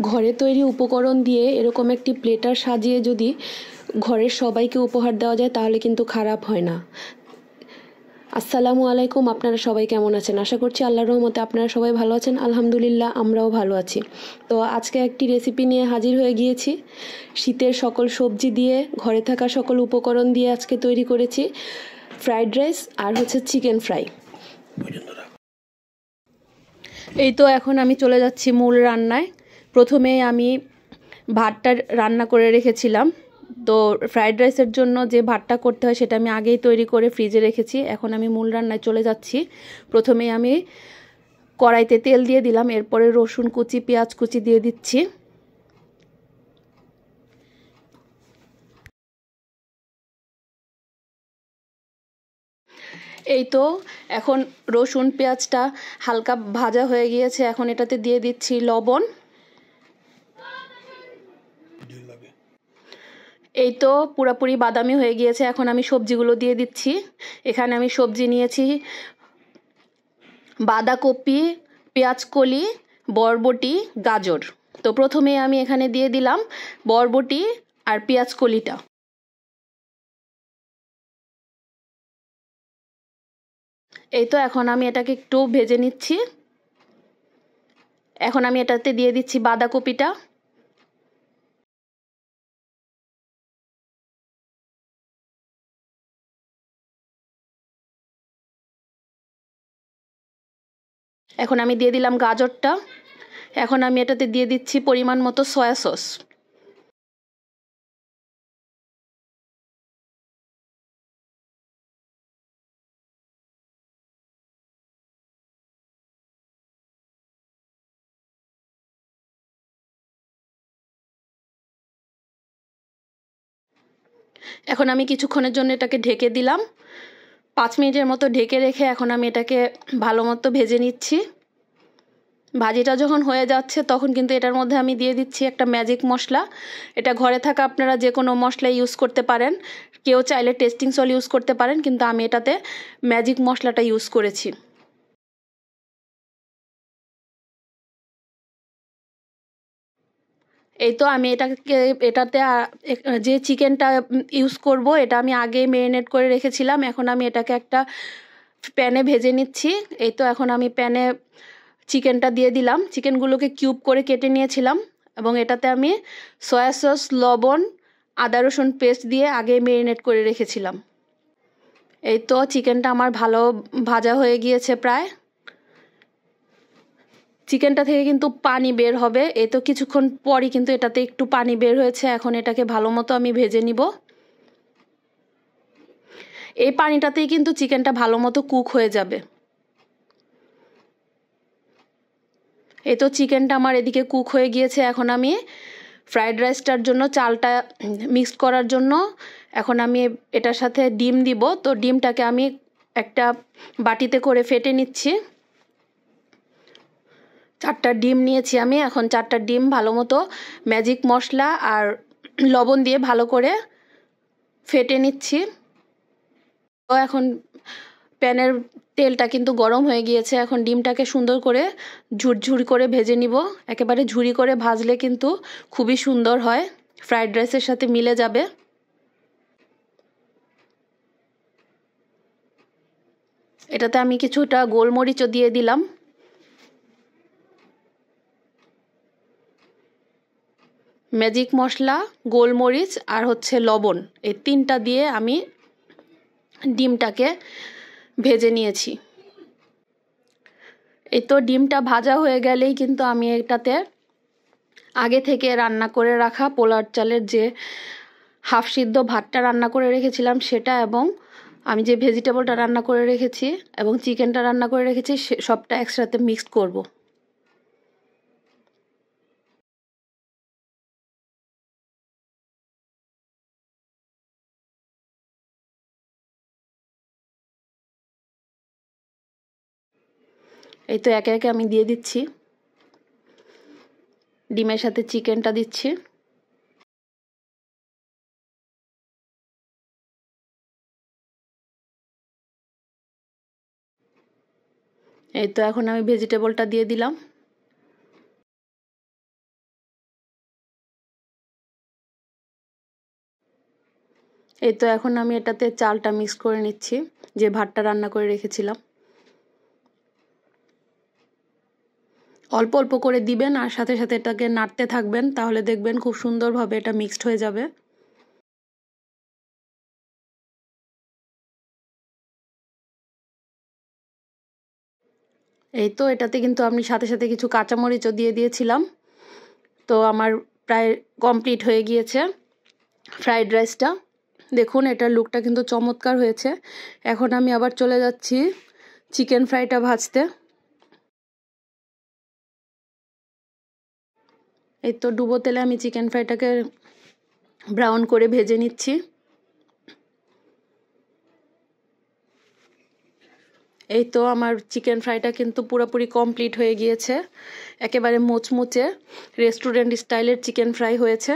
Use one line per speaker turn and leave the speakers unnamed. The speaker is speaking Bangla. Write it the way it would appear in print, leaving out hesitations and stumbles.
ঘরে তৈরি উপকরণ দিয়ে এরকম একটি প্লেটার সাজিয়ে যদি ঘরের সবাইকে উপহার দেওয়া যায় তাহলে কিন্তু খারাপ হয় না। আসসালামু আলাইকুম, আপনারা সবাই কেমন আছেন? আশা করছি আল্লাহর রহমতে আপনারা সবাই ভালো আছেন। আলহামদুলিল্লাহ, আমরাও ভালো আছি। তো আজকে একটি রেসিপি নিয়ে হাজির হয়ে গিয়েছি। শীতের সকল সবজি দিয়ে, ঘরে থাকা সকল উপকরণ দিয়ে আজকে তৈরি করেছি ফ্রাইড রাইস আর চিকেন ফ্রাই। এই তো এখন আমি চলে যাচ্ছি মূল রান্নায়। প্রথমে আমি ভাতটা রান্না করে রেখেছিলাম। তো ফ্রাইড রাইসের জন্য যে ভাতটা করতে হয় সেটা আমি আগেই তৈরি করে ফ্রিজে রেখেছি। এখন আমি মূল রান্নায় চলে যাচ্ছি। প্রথমে আমি কড়াইতে তেল দিয়ে দিলাম, এরপরে রসুন কুচি, পেঁয়াজ কুচি দিয়ে দিচ্ছি। এই তো এখন রসুন পেঁয়াজটা হালকা ভাজা হয়ে গিয়েছে। এখন এটাতে দিয়ে দিচ্ছি লবণ। এই তো পুরোপুরি বাদামি হয়ে গিয়েছে। এখন আমি সবজিগুলো দিয়ে দিচ্ছি। এখানে আমি সবজি নিয়েছি বাঁধাকপি, পেঁয়াজকলি, বরবটি, গাজর। তো প্রথমে আমি এখানে দিয়ে দিলাম বরবটি আর পেঁয়াজকলিটা। এই তো এখন আমি এটাকে একটু ভেজে নিচ্ছি। এখন আমি এটাতে দিয়ে দিচ্ছি বাঁধাকপিটা। এখন আমি দিয়ে দিলাম গাজরটা। এখন আমি এটাতে দিয়ে দিচ্ছি পরিমাণ মতো সয়া সস। এখন আমি কিছুক্ষণের জন্য এটাকে ঢেকে দিলাম। 5 মিনিটের মতো ঢেকে রেখে এখন আমি এটাকে ভালো মতো ভেজে নিচ্ছি। ভাজিটা যখন হয়ে যাচ্ছে তখন কিন্তু এটার মধ্যে আমি দিয়ে দিচ্ছি একটা ম্যাজিক মশলা। এটা ঘরে থাকা আপনারা যে কোনো মশলা ইউজ করতে পারেন। কেউ চাইলে টেস্টিং সল্ট ইউজ করতে পারেন, কিন্তু আমি এটাতে ম্যাজিক মশলাটা ইউজ করেছি। এই তো আমি এটাতে যে চিকেনটা ইউজ করব এটা আমি আগে ম্যারিনেট করে রেখেছিলাম। এখন আমি এটাকে একটা প্যানে ভেজে নিচ্ছি। এই তো এখন আমি প্যানে চিকেনটা দিয়ে দিলাম। চিকেনগুলোকে কিউব করে কেটে নিয়েছিলাম এবং এটাতে আমি সয়া সস, লবণ, আদা রসুন পেস্ট দিয়ে আগে ম্যারিনেট করে রেখেছিলাম। এই তো চিকেনটা আমার ভালো ভাজা হয়ে গিয়েছে প্রায়। চিকেনটা থেকে কিন্তু পানি বের হবে। এই তো কিছুক্ষণ পরই কিন্তু এটাতে একটু পানি বের হয়েছে। এখন এটাকে ভালো মতো আমি ভেজে নিব। এই পানিটাতেই কিন্তু চিকেনটা ভালো মতো কুক হয়ে যাবে। এই তো চিকেনটা আমার এদিকে কুক হয়ে গিয়েছে। এখন আমি ফ্রাইড রাইসটার জন্য চালটা মিক্সড করার জন্য এখন আমি এটার সাথে ডিম দিব। তো ডিমটাকে আমি একটা বাটিতে করে ফেটে নিচ্ছি। 4টা ডিম নিয়েছি আমি। এখন 4টা ডিম ভালো মতো ম্যাজিক মশলা আর লবণ দিয়ে ভালো করে ফেটে নিচ্ছি। তো এখন প্যানের তেলটা কিন্তু গরম হয়ে গিয়েছে। এখন ডিমটাকে সুন্দর করে ঝুরঝুরি করে ভেজে নিব। একেবারে ঝুরি করে ভাজলে কিন্তু খুবই সুন্দর হয়, ফ্রাইড রাইসের সাথে মিলে যাবে। এটাতে আমি কিছুটা গোলমরিচও দিয়ে দিলাম। ম্যাজিক মশলা, গোলমরিচ আর লবণ, এই 3টা দিয়ে আমি ডিমটাকে ভেজে নিয়েছি। এই তো ডিমটা ভাজা হয়ে গেলেই কিন্তু আমি এটাতে আগে থেকে রান্না করে রাখা পোলার চালের যে হাফ সিদ্ধ ভাতটা রান্না করে রেখেছিলাম সেটা, এবং আমি যে ভেজিটেবলটা রান্না করে রেখেছি এবং চিকেনটা রান্না করে রেখেছি সবটা একসাথে মিক্সড করব। এই তো একে একে আমি দিয়ে দিচ্ছি। ডিমের সাথে চিকেনটা দিচ্ছি। এই তো এখন আমি ভেজিটেবলটা দিয়ে দিলাম। এই তো এখন আমি এটাতে চালটা মিক্স করে নিচ্ছি, যে ভাতটা রান্না করে রেখেছিলাম। অল্প অল্প করে দিবেন আর সাথে সাথে এটাকে নাড়তে থাকবেন, তাহলে দেখবেন খুব সুন্দরভাবে এটা মিক্সড হয়ে যাবে। এই তো এটাতে কিন্তু আমি সাথে সাথে কিছু কাঁচামরিচও দিয়ে দিয়েছিলাম। তো আমার প্রায় কমপ্লিট হয়ে গিয়েছে ফ্রাইড রাইসটা। দেখুন এটার লুকটা কিন্তু চমৎকার হয়েছে। এখন আমি আবার চলে যাচ্ছি চিকেন ফ্রাইটা ভাজতে। এই তো ডুবো তেলে আমি চিকেন ফ্রাইটাকে ব্রাউন করে ভেজে নিচ্ছি। এই তো আমার চিকেন ফ্রাইটা কিন্তু পুরোপুরি কমপ্লিট হয়ে গিয়েছে, একেবারে মুচমুচে রেস্টুরেন্ট স্টাইলের চিকেন ফ্রাই হয়েছে।